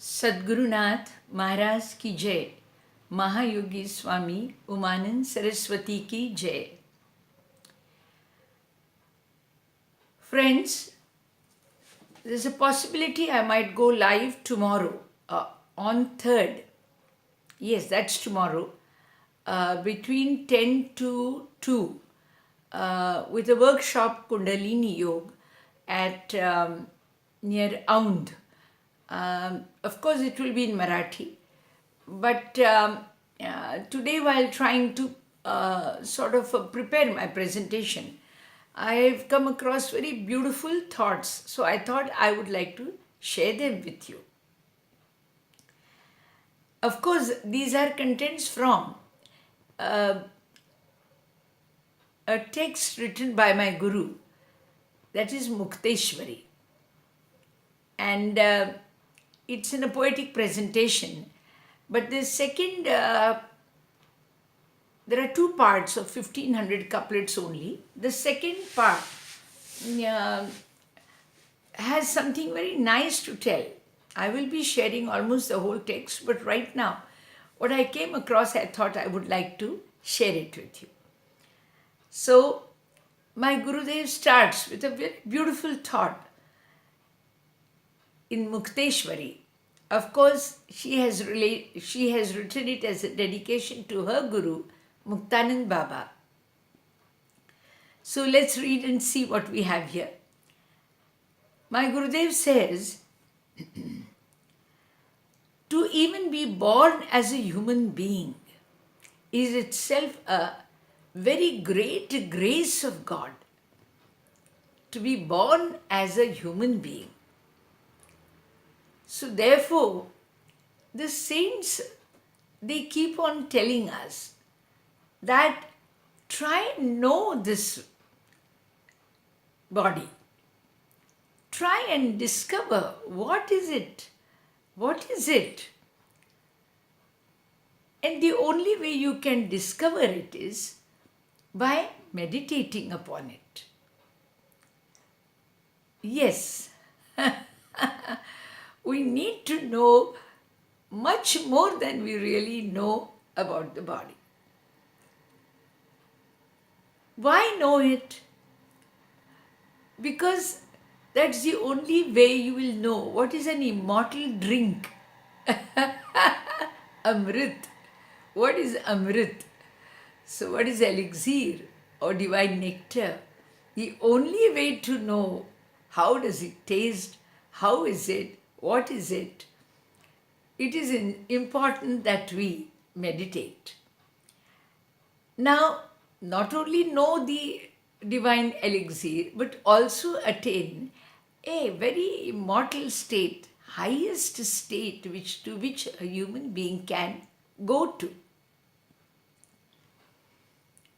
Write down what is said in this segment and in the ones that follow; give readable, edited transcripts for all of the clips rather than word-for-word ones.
सद्गुरुनाथ महाराज की जय, महायोगी स्वामी उमानंद सरस्वती की जय. Friends, there's a possibility I might go live tomorrow on 3rd. Yes, that's tomorrow, between 10 to 2 with a workshop Kundalini Yoga at near Aund. Of course, it will be in Marathi. But today, while trying to prepare my presentation, I've come across very beautiful thoughts. So I thought I would like to share them with you. Of course, these are contents from a text written by my Guru, that is Mukteshwari. And it's in a poetic presentation. But the second, there are two parts of 1500 couplets only. The second part has something very nice to tell. I will be sharing almost the whole text, but right now, what I came across, I thought I would like to share it with you. So, my Gurudev starts with a very beautiful thought in Mukteshwari. Of course, she has written it as a dedication to her Guru, Muktanand Baba. So let's read and see what we have here. My Gurudev says, to even be born as a human being is itself a very great grace of God. To be born as a human being. So therefore, the saints, they keep on telling us that try and know this body. Try and discover what is it? What is it? And the only way you can discover it is by meditating upon it. Yes. We need to know much more than we really know about the body. Why know it? Because that's the only way you will know what is an immortal drink. Amrit. What is Amrit? So what is elixir or divine nectar? The only way to know how does it taste, how is it, what is it? It is important that we meditate. Now, not only know the divine elixir, but also attain a very immortal state, highest state to which a human being can go to.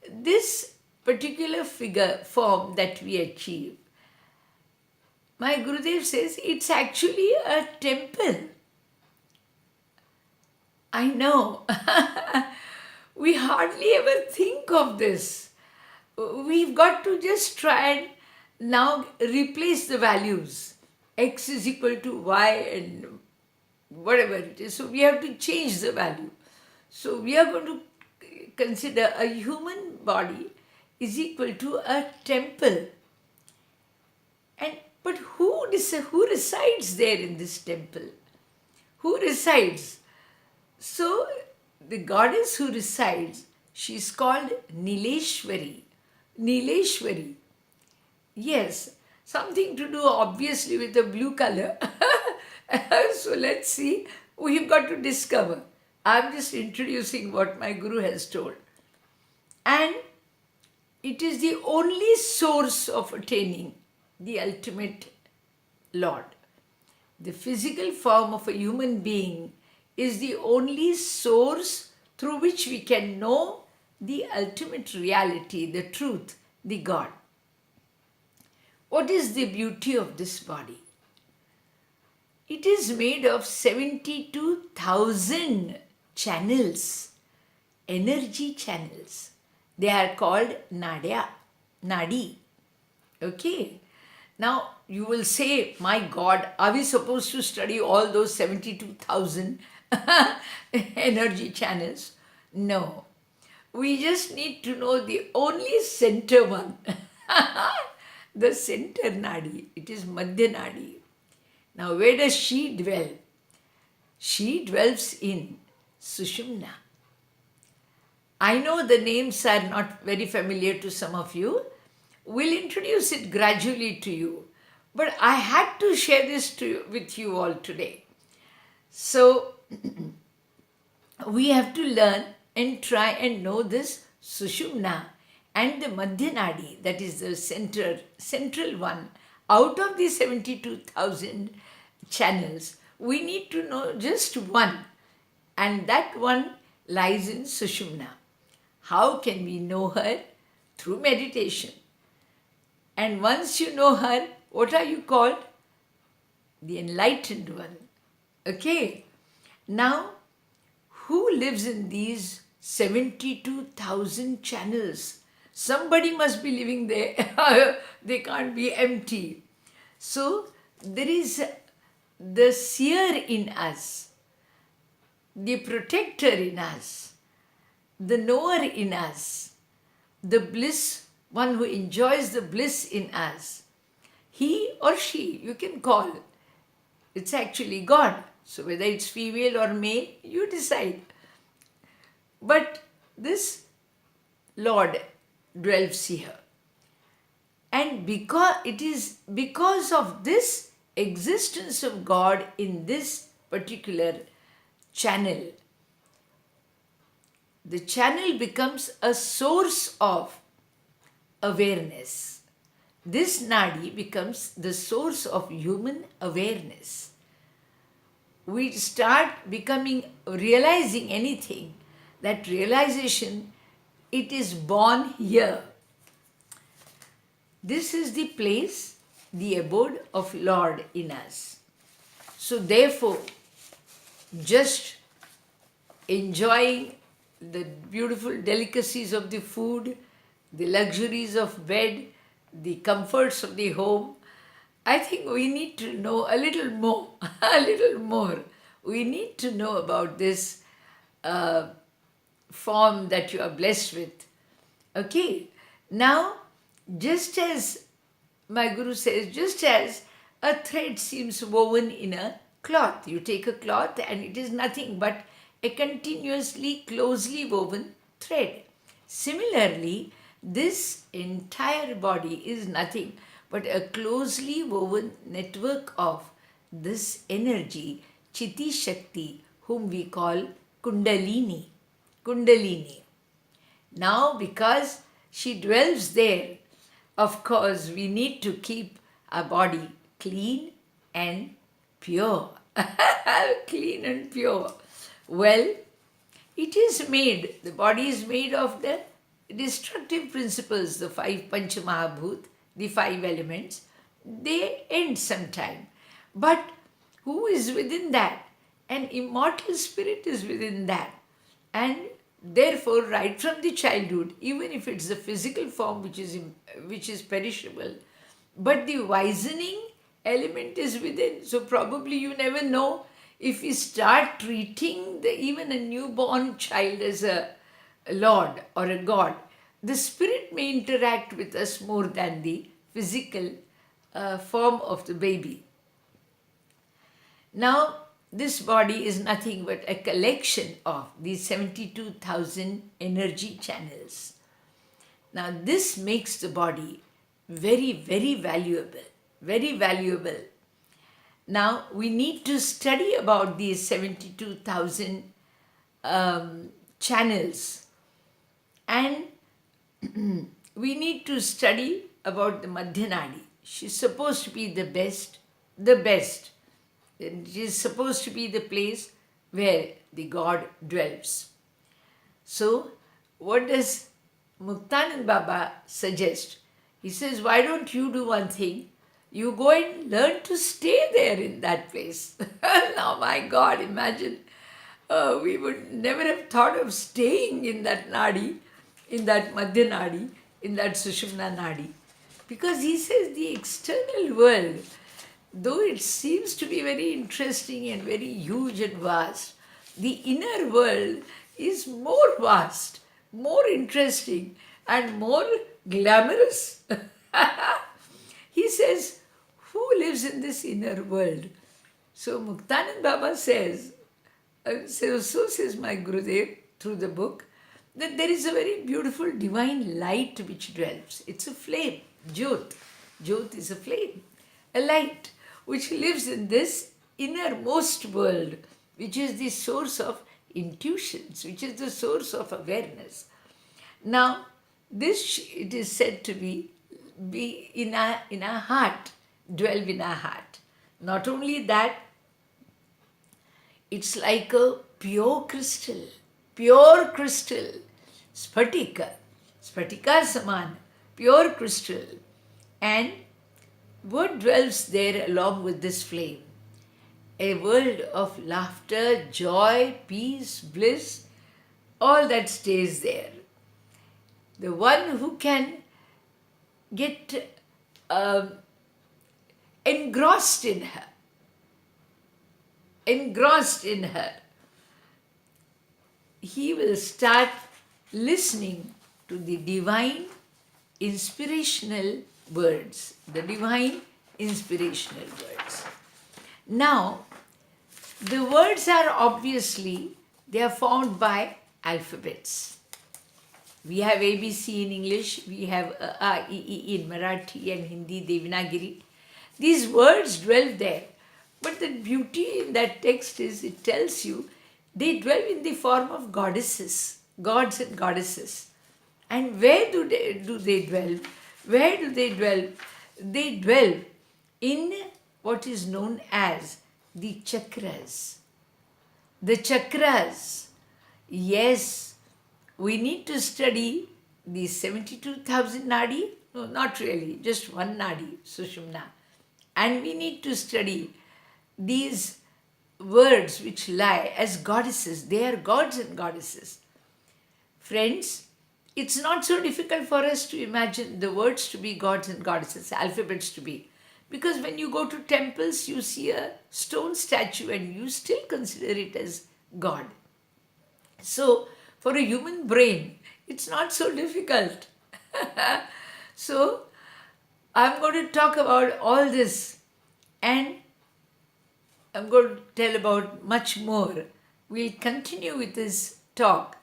This particular form that we achieve, my Gurudev says it's actually a temple. I know. We hardly ever think of this. We've got to just try and now replace the values. X is equal to Y and whatever it is. So we have to change the value. So we are going to consider a human body is equal to a temple. But who resides there in this temple? Who resides? So the goddess who resides, she is called Nileshwari. Nileshwari. Yes, something to do obviously with the blue color. So let's see. We've got to discover. I'm just introducing what my Guru has told. And it is the only source of attaining the ultimate Lord. The physical form of a human being is the only source through which we can know the ultimate reality, the truth, the God. What is the beauty of this body? It is made of 72,000 channels, energy channels. They are called Nadi. Okay. Now, you will say, my God, are we supposed to study all those 72,000 energy channels? No. We just need to know the only center one. The center nadi. It is Madhya Nadi. Now, where does she dwell? She dwells in Sushumna. I know the names are not very familiar to some of you. We'll introduce it gradually to you. But I had to share this with you all today. So, we have to learn and try and know this Sushumna and the Madhya Nadi, that is the central one. Out of the 72,000 channels, we need to know just one, and that one lies in Sushumna. How can we know her? Through meditation. And once you know her, what are you called? The enlightened one. Okay. Now, who lives in these 72,000 channels? Somebody must be living there. They can't be empty. So, there is the seer in us, the protector in us, the knower in us, the bliss, one who enjoys the bliss in us. He or she, you can call. It's actually God. So whether it's female or male, you decide. But this Lord dwells here. And because of this existence of God in this particular channel, the channel becomes a source of awareness. This nadi becomes the source of human awareness. We start realizing anything, that realization, it is born here. This is the place, the abode of Lord in us. So therefore, just enjoying the beautiful delicacies of the food, the luxuries of bed, the comforts of the home, I think we need to know a little more, a little more. We need to know about this form that you are blessed with. Okay, now, just as my Guru says, just as a thread seems woven in a cloth, you take a cloth and it is nothing but a continuously closely woven thread. Similarly, this entire body is nothing but a closely woven network of this energy, Chiti Shakti, whom we call Kundalini. Kundalini. Now, because she dwells there, of course, we need to keep our body clean and pure. Clean and pure. Well, it is made, the body is made of the destructive principles, the 5 Panchamahabhut, the 5 elements. They end sometime. But who is within that? An immortal spirit is within that. And therefore, right from the childhood, even if it's the physical form which is perishable, but the wisening element is within. So probably you never know, if we start treating even a newborn child as a Lord or a God, the spirit may interact with us more than the physical form of the baby. Now, this body is nothing but a collection of these 72,000 energy channels. Now, this makes the body very, very valuable. Very valuable. Now, we need to study about these 72,000 channels. And we need to study about the Madhya Nadi. She's supposed to be the best, the best. It is supposed to be the place where the God dwells. So, what does Muktanand Baba suggest? He says, why don't you do one thing? You go and learn to stay there in that place. Now, my God, imagine, we would never have thought of staying in that Nadi, in that Madhya Nadi, in that Sushumna Nadi. Because he says the external world, though it seems to be very interesting and very huge and vast, the inner world is more vast, more interesting, and more glamorous. He says, who lives in this inner world? So Muktanand Baba says, so says my Gurudev through the book, that there is a very beautiful divine light which dwells. It's a flame, Jyot. Jyot is a flame, a light which lives in this innermost world, which is the source of intuitions, which is the source of awareness. Now, this it is said to be in our heart, dwell in our heart. Not only that, it's like a pure crystal, sphatika saman, pure crystal. And what dwells there along with this flame? A world of laughter, joy, peace, bliss, all that stays there. The one who can get engrossed in her, he will start listening to the divine inspirational words, Now, the words are obviously, they are formed by alphabets. We have ABC in English, we have A, I, E in Marathi and Hindi, Devanagari. These words dwell there. But the beauty in that text is it tells you they dwell in the form of goddesses, gods and goddesses. And where do they dwell? Where do they dwell? They dwell in what is known as the chakras. The chakras, yes, we need to study the 72,000 nadi. No, not really, just one nadi, Sushumna. And we need to study these words which lie as goddesses. They are gods and goddesses. Friends, it's not so difficult for us to imagine the words to be gods and goddesses, alphabets to be. Because when you go to temples, you see a stone statue and you still consider it as God. So, for a human brain, it's not so difficult. So, I'm going to talk about all this and I'm going to tell about much more. We'll continue with this talk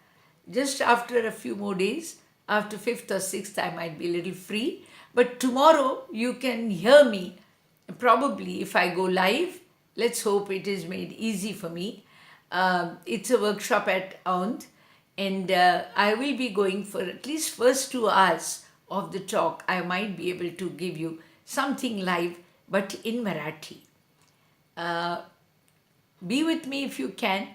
just after a few more days. After 5th or 6th, I might be a little free. But tomorrow, you can hear me. Probably, if I go live, let's hope it is made easy for me. It's a workshop at Aund. And I will be going for at least first 2 hours of the talk. I might be able to give you something live, but in Marathi. Be with me if you can.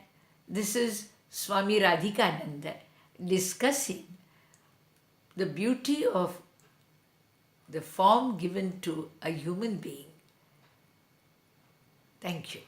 This is Swami Radhikananda discussing the beauty of the form given to a human being. Thank you.